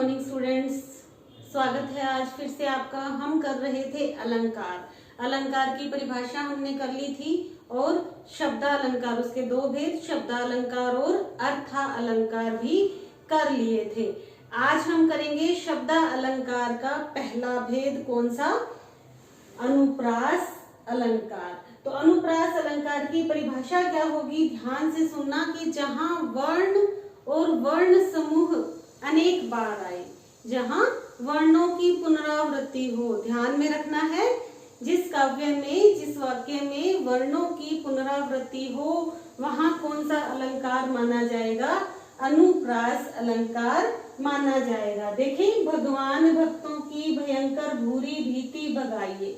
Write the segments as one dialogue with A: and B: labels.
A: Morning students, स्वागत है आज फिर से आपका। हम कर रहे थे अलंकार की परिभाषा हमने कर ली थी और शब्दालंकार, उसके दो भेद शब्दालंकार और अर्थालंकार भी कर लिए थे। आज हम करेंगे शब्दालंकार का पहला भेद, कौन सा? अनुप्रास अलंकार। तो अनुप्रास अलंकार की परिभाषा क्या होगी, ध्यान से सुनना कि जहां वर्ण और वर्ण समूह अनेक बार आए, जहां वर्णों की पुनरावृत्ति हो। ध्यान में रखना है, जिस वाक्य में वर्णों की पुनरावृत्ति हो वहां कौन सा अलंकार माना जाएगा? अनुप्रास अलंकार माना जाएगा। देखें, भगवान भक्तों की भयंकर बुरी भीति भगाइए,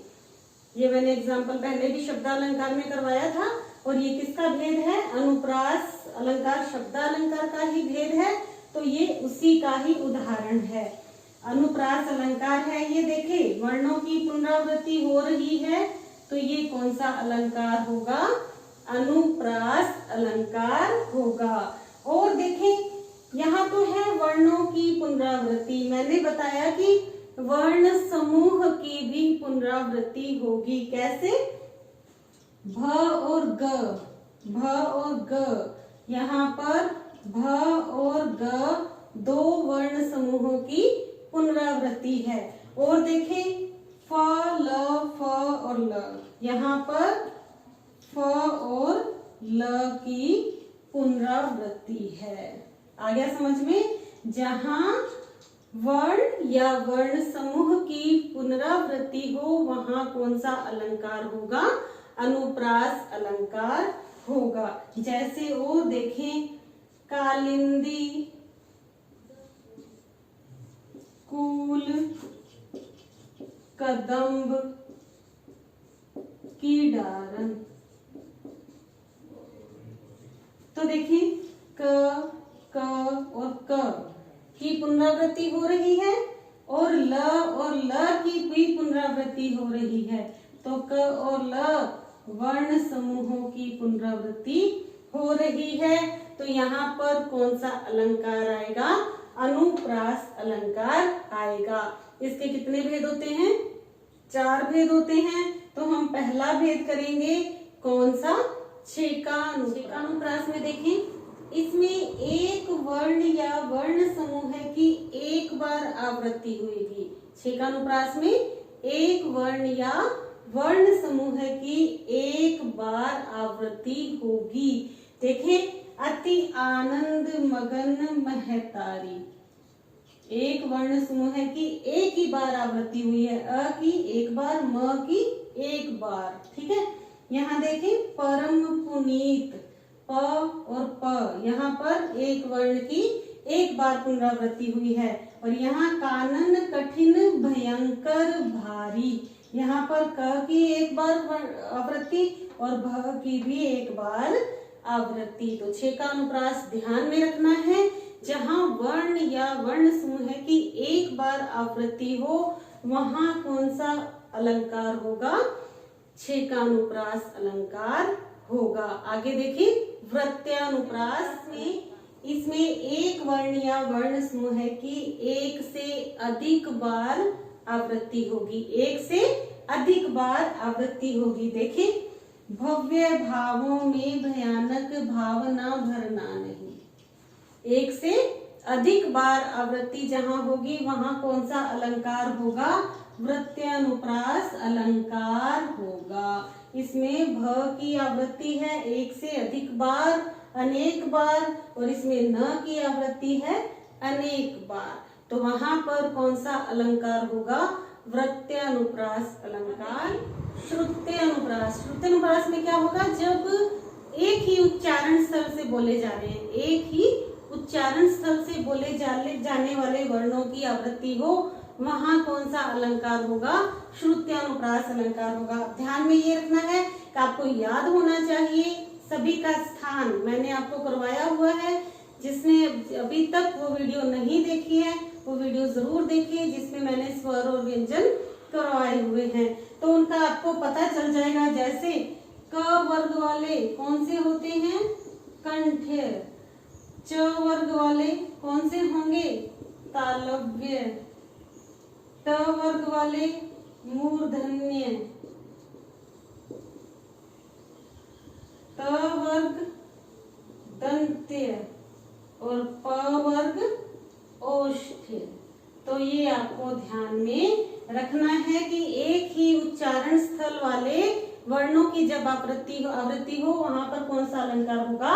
A: ये मैंने एग्जाम्पल पहले भी शब्दालंकार में करवाया था। और ये किसका भेद है? अनुप्रास अलंकार शब्दालंकार का ही भेद है, तो ये उसी का ही उदाहरण है। अनुप्रास अलंकार है, ये देखें वर्णों की पुनरावृत्ति हो रही है, तो ये कौन सा अलंकार होगा? अनुप्रास अलंकार होगा। और देखें यहाँ तो है वर्णों की पुनरावृत्ति, मैंने बताया कि वर्ण समूह की भी पुनरावृत्ति होगी। कैसे? भ और ग, यहाँ पर भ और ग दो वर्ण समूहों की पुनरावृत्ति है। और देखें फ, ल, फ और ल, यहाँ पर फ और ल की पुनरावृत्ति है। आ गया समझ में? जहां वर्ण या वर्ण समूह की पुनरावृत्ति हो वहां कौन सा अलंकार होगा? अनुप्रास अलंकार होगा। जैसे वो देखें, कालिंदी, कूल, कदम्ब, कीडारन। तो देखें क और क की पुनरावृत्ति हो रही है और ल की भी पुनरावृत्ति हो रही है। तो क और ल वर्ण समूहों की पुनरावृत्ति हो रही है, तो यहाँ पर कौन सा अलंकार आएगा? अनुप्रास अलंकार आएगा। इसके कितने भेद होते हैं? 4 भेद होते हैं। तो हम पहला भेद करेंगे, कौन सा? छेकानुप्रास में देखें, इसमें एक वर्ण या वर्ण समूह की एक बार आवृत्ति हुएगी। छेकानुप्रास में एक वर्ण या वर्ण समूह की एक बार आवृत्ति होगी। देखें, अति आनंद मगन महतारी, एक वर्ण समूह की एक ही बार आवृत्ति हुई है, अ की एक बार, म की एक बार। ठीक है, यहाँ देखें परम पुनीत, प और प, यहाँ पर एक वर्ण की एक बार पुनरावृत्ति हुई है। और यहाँ कानन कठिन भयंकर भारी, यहाँ पर क की एक बार आवृत्ति और भ की भी एक बार आवृत्ति। तो छेकानुप्रास ध्यान में रखना है, जहां वर्ण या वर्ण समूह की एक बार आवृत्ति हो वहां कौन सा अलंकार होगा? छेकानुप्रास अलंकार होगा। आगे देखिए, वृत्यानुप्रास में इसमें एक वर्ण या वर्ण समूह की एक से अधिक बार आवृत्ति होगी, एक से अधिक बार आवृत्ति होगी। देखिए, भव्य भावों में भयानक भावना भरना नहीं, एक से अधिक बार आवृत्ति जहां होगी वहां कौन सा अलंकार होगा? वृत्यानुप्रास अलंकार होगा। इसमें भ की आवृत्ति है एक से अधिक बार, अनेक बार, और इसमें न की आवृत्ति है अनेक बार, तो वहां पर कौन सा अलंकार होगा? वृत्यानुप्रास अलंकार। श्रुत्यानुप्रास में क्या होगा? जब एक ही उच्चारण स्तर से बोले जा रहे हैं, एक ही उच्चारण स्तर से बोले जाने वाले वर्णों की आवृत्ति हो वहां कौन सा अलंकार होगा? श्रुत्यानुप्रास अलंकार होगा। ध्यान में ये रखना है कि आपको याद होना चाहिए सभी का स्थान मैंने आपको करवाया हुआ है। जिसने अभी तक वो वीडियो नहीं देखी है वो वीडियो जरूर देखिए, जिसमें मैंने स्वर और व्यंजन करवाए हुए हैं, तो उनका आपको पता चल जाएगा। जैसे क वर्ग वाले कौन से होते हैं? कंठ। च वर्ग वाले कौन से होंगे? तालव्य, त वर्ग वाले मूर्धन्य, त वर्ग दंत्य और प वर्ग ओष्ठ्य। तो ये आपको ध्यान में रखना है कि एक ही उच्चारण स्थल वाले वर्णों की जब आवृत्ति हो वहां पर कौन सा अलंकार होगा,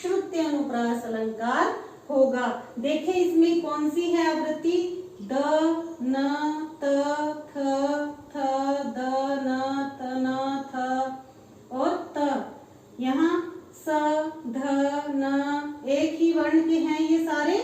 A: श्रुत्य अनुप्रास अलंकार होगा। देखें इसमें कौन सी है आवृत्ति, द न त थ थ द न त न थ और त। यहाँ स ध न एक ही वर्ण के हैं ये सारे,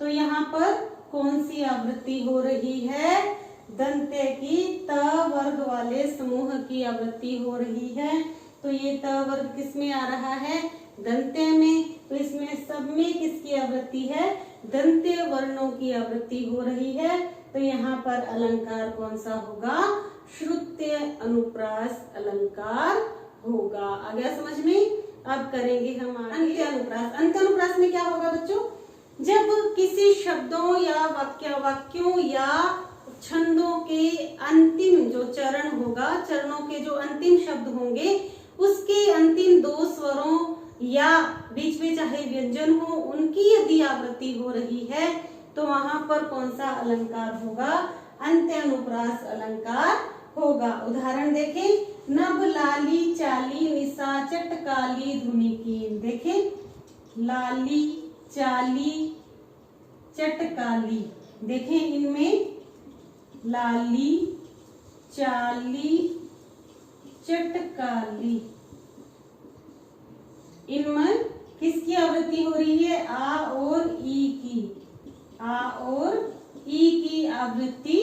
A: तो यहाँ पर कौन सी आवृत्ति हो रही है, दंत्य की, त वर्ग वाले समूह की आवृत्ति हो रही है। तो ये त वर्ग किस में आ रहा है, दंत्य में। तो इसमें सब में किसकी आवृत्ति है, दंत्य वर्णों की आवृत्ति हो रही है। तो यहाँ पर अलंकार कौन सा होगा, श्रुत्य अनुप्रास अलंकार होगा। आ गया समझ में। अब करेंगे हम अंत्य अनुप्रास। अंत्य अनुप्रास में क्या होगा बच्चों, जब किसी शब्दों या वाक्यों या छंदों के अंतिम जो चरण होगा, चरणों के जो अंतिम शब्द होंगे उसके अंतिम दो स्वरों या बीच में चाहे व्यंजन हो उनकी यदि आवृत्ति हो रही है तो वहां पर कौन सा अलंकार होगा, अंत्य अनुप्रास अलंकार होगा। उदाहरण देखें, नभ लाली चाली निशा चटकाली धुनी कीन। देखें, लाली चाली चटकाली, देखें इनमें लाली चाली चटकाली, इनमें किसकी आवृत्ति हो रही है, आ और ई की, आ और ई की आवृत्ति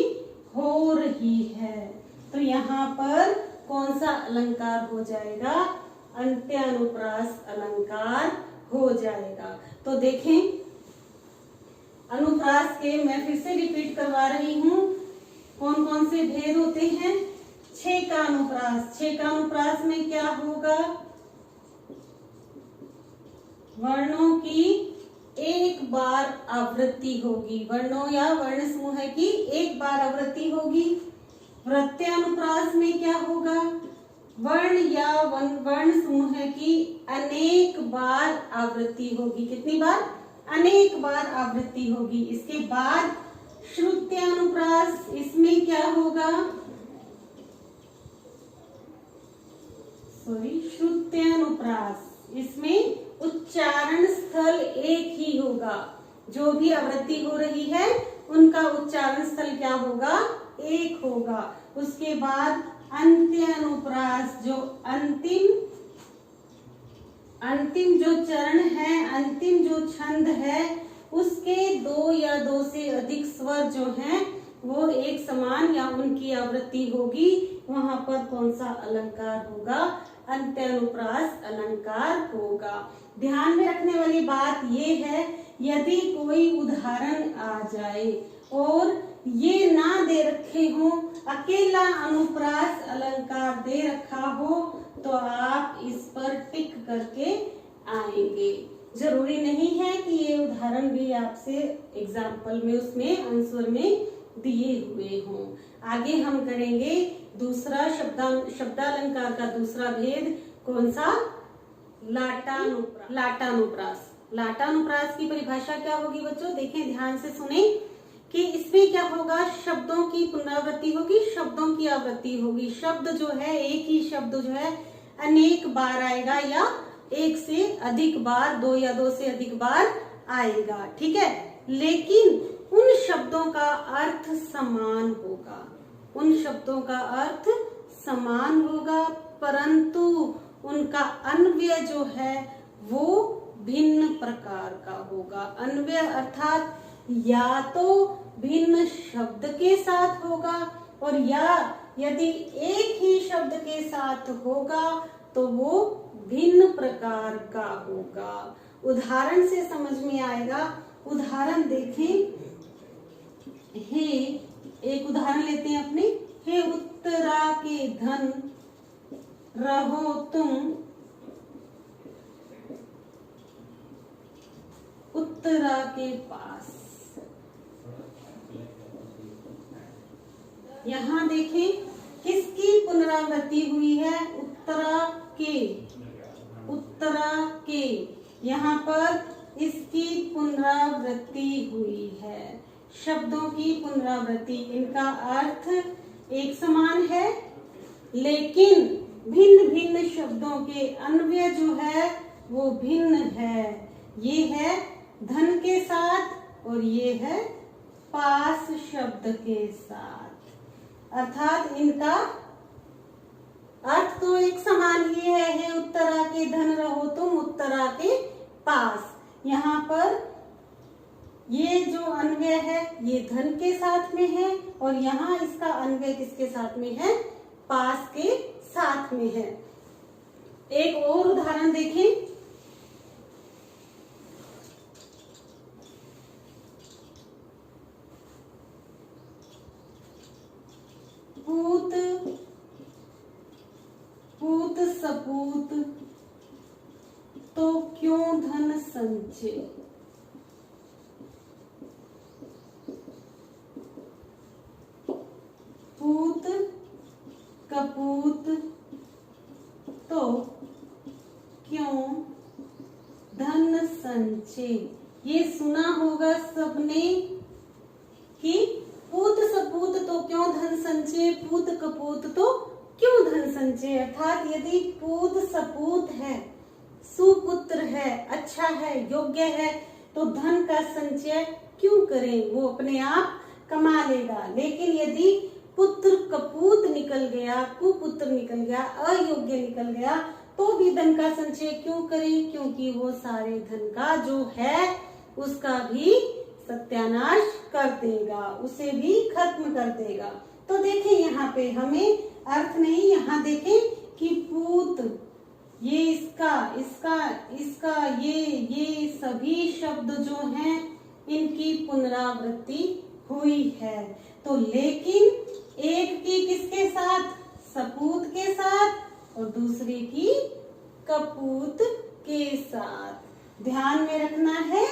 A: हो रही है। तो यहाँ पर कौन सा अलंकार हो जाएगा, अंत्य अनुप्रास अलंकार हो जाएगा। तो देखें अनुप्रास के मैं फिर से रिपीट करवा रही हूँ, कौन कौन से भेद होते हैं। छेका अनुप्रास, छेका अनुप्रास में क्या होगा, वर्णों की एक बार आवृत्ति होगी, वर्णों या वर्ण समूह की एक बार आवृत्ति होगी। वृत्य अनुप्रास में क्या होगा, वर्ण या वर्ण समूह की अनेक बार आवृत्ति होगी। कितनी बार, अनेक बार आवृत्ति होगी। इसके बाद श्रुत्य अनुप्रास, इसमें क्या होगा, श्रुत्य अनुप्रास, इसमें उच्चारण स्थल एक ही होगा, जो भी आवृत्ति हो रही है उनका उच्चारण स्थल क्या होगा, एक होगा। उसके बाद अंत्य अनुप्रास, जो अंतिम जो चरण है, अंतिम जो छंद है उसके दो या दो से अधिक स्वर जो हैं वो एक समान या उनकी आवृत्ति होगी, वहां पर कौन सा अलंकार होगा, अंत्य अनुप्रास अलंकार होगा। ध्यान में रखने वाली बात ये है, यदि कोई उदाहरण आ जाए और ये ना दे रखे हो, अकेला अनुप्रास अलंकार दे रखा हो, तो आप इस पर टिक करके आएंगे। जरूरी नहीं है कि ये उदाहरण भी आपसे एग्जाम्पल में उसमें आंसर में दिए हुए हों। आगे हम करेंगे दूसरा शब्दालंकार का दूसरा भेद, कौन सा, लाटानुप्रास। लाटानुप्रास की परिभाषा क्या होगी बच्चों, देखें ध्यान से सुने कि इसमें क्या होगा, शब्दों की पुनरावृत्ति होगी, शब्दों की आवृत्ति होगी। शब्द जो है, एक ही शब्द जो है अनेक बार आएगा या एक से अधिक बार, दो या दो से अधिक बार आएगा, ठीक है। लेकिन उन शब्दों का अर्थ समान होगा, उन शब्दों का अर्थ समान होगा, परंतु उनका अन्वय जो है वो भिन्न प्रकार का होगा। अन्वय अर्थात या तो भिन्न शब्द के साथ होगा और या यदि एक ही शब्द के साथ होगा तो वो भिन्न प्रकार का होगा। उदाहरण से समझ में आएगा। उदाहरण देखें, हे, एक उदाहरण लेते हैं अपने, हे उत्तरा के धन रहो तुम उत्तरा के पास। यहाँ देखें किसकी पुनरावृत्ति हुई है, उत्तरा के, उत्तरा के, यहाँ पर इसकी पुनरावृत्ति हुई है, शब्दों की पुनरावृत्ति। इनका अर्थ एक समान है लेकिन भिन्न भिन्न शब्दों के अन्वय जो है वो भिन्न है। ये है धन के साथ और ये है पास शब्द के साथ, अर्थात इनका अर्थ तो एक समान ही है उत्तरा के धन रहो तुम उत्तरा के पास। यहाँ पर ये जो अन्वय है ये धन के साथ में है और यहाँ इसका अन्वय किसके साथ में है, पास के साथ में है। एक और उदाहरण देखें, पूत पूत सपूत तो क्यों धन संचय, पूत कपूत तो क्यों धन संचय। ये सुना होगा सबने कि पूत सपूत तो क्यों धन संचय, पूत कपूत तो क्यों धन संचय। अर्थात यदि पूत सपूत है, सुपुत्र है, अच्छा है, योग्य है तो धन का संचय क्यों करें, वो अपने आप कमा लेगा। लेकिन यदि पुत्र कपूत निकल गया, कुपुत्र निकल गया, अयोग्य निकल गया तो भी धन का संचय क्यों करें, क्योंकि वो सारे धन का जो है उसका भी सत्यानाश कर देगा, उसे भी खत्म कर देगा। तो देखें यहाँ पे हमें अर्थ नहीं, यहाँ देखें कि पूत ये इसका ये सभी शब्द जो हैं इनकी पुनरावृत्ति हुई है। तो लेकिन एक की किसके साथ, सपूत के साथ और दूसरे की कपूत के साथ। ध्यान में रखना है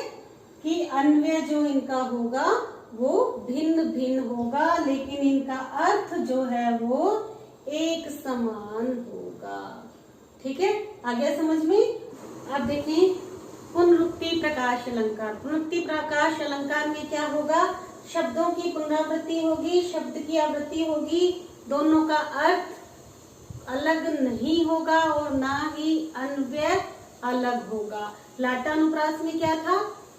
A: कि अन्वय जो इनका होगा वो भिन्न भिन्न होगा लेकिन इनका अर्थ जो है वो एक समान होगा। ठीक है, आ गया समझ में। अब देखें पुनरुक्ति प्रकाश अलंकार। पुनरुक्ति प्रकाश अलंकार में क्या होगा, शब्दों की पुनरावृत्ति होगी, शब्द की आवृत्ति होगी, दोनों का अर्थ अलग नहीं होगा और ना ही अन्वय अलग होगा। लाटानुप्रास में क्या था,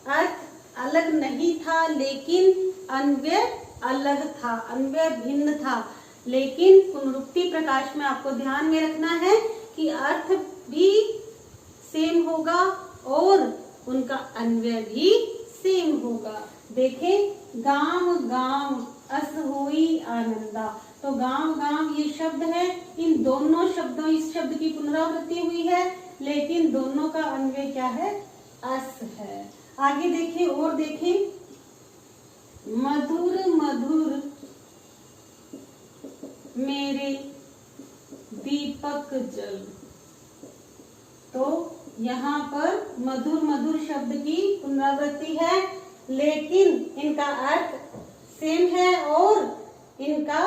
A: अर्थ अलग नहीं था लेकिन अन्वय अलग था, अन्वय भिन्न था। लेकिन पुनरुक्ति प्रकाश में आपको ध्यान में रखना है कि अर्थ भी सेम होगा और उनका अन्वय भी सेम होगा। देखें, गांव गांव अस होई आनंदा, तो गांव गांव ये शब्द है, इन दोनों शब्दों, इस शब्द की पुनरावृत्ति हुई है लेकिन दोनों का अन्वय क्या है, अस है। आगे देखें और देखें, मधुर मधुर मेरे दीपक जल, तो यहाँ पर मधुर मधुर शब्द की पुनरावृत्ति है लेकिन इनका अर्थ सेम है और इनका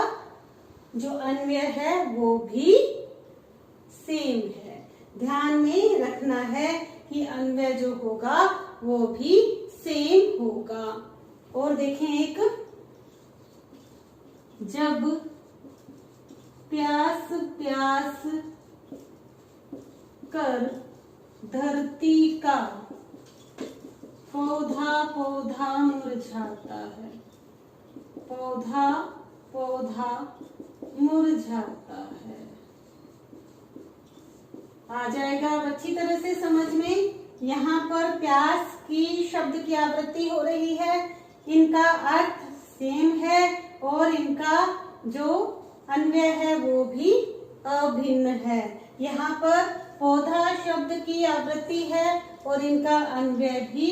A: जो अन्वय है वो भी सेम है। ध्यान में रखना है कि अन्वय जो होगा वो भी सेम होगा। और देखें एक, जब प्यास प्यास कर धरती का पौधा पौधा मुरझाता है, पौधा पौधा मुरझाता है। आ जाएगा अब अच्छी तरह से समझ में। यहाँ पर प्यास की शब्द की आवृत्ति हो रही है, इनका अर्थ सेम है और इनका जो अन्वय है वो भी अभिन्न है। यहाँ पर पौधा शब्द की आवृत्ति है और इनका अन्वय भी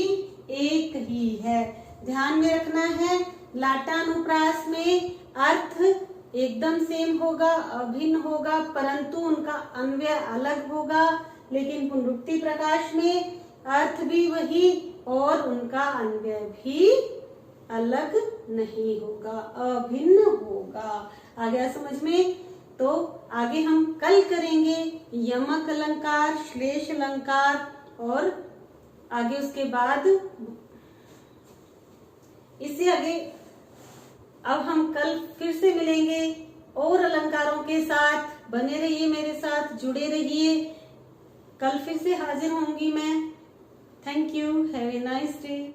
A: एक ही है। ध्यान में रखना है, लाटानुप्रास में अर्थ एकदम सेम होगा, अभिन्न होगा, परंतु उनका अन्वय अलग होगा। लेकिन पुनरुक्ति प्रकाश में अर्थ भी वही और उनका अन्वय भी अलग नहीं होगा, अभिन्न होगा। आ गया समझ में? तो आगे हम कल करेंगे यमक अलंकार, श्लेष अलंकार और आगे उसके बाद इससे आगे अब हम कल फिर से मिलेंगे और अलंकारों के साथ। बने रहिए मेरे साथ, जुड़े रहिए। कल फिर से हाजिर होंगी मैं। Thank you. Have a nice day.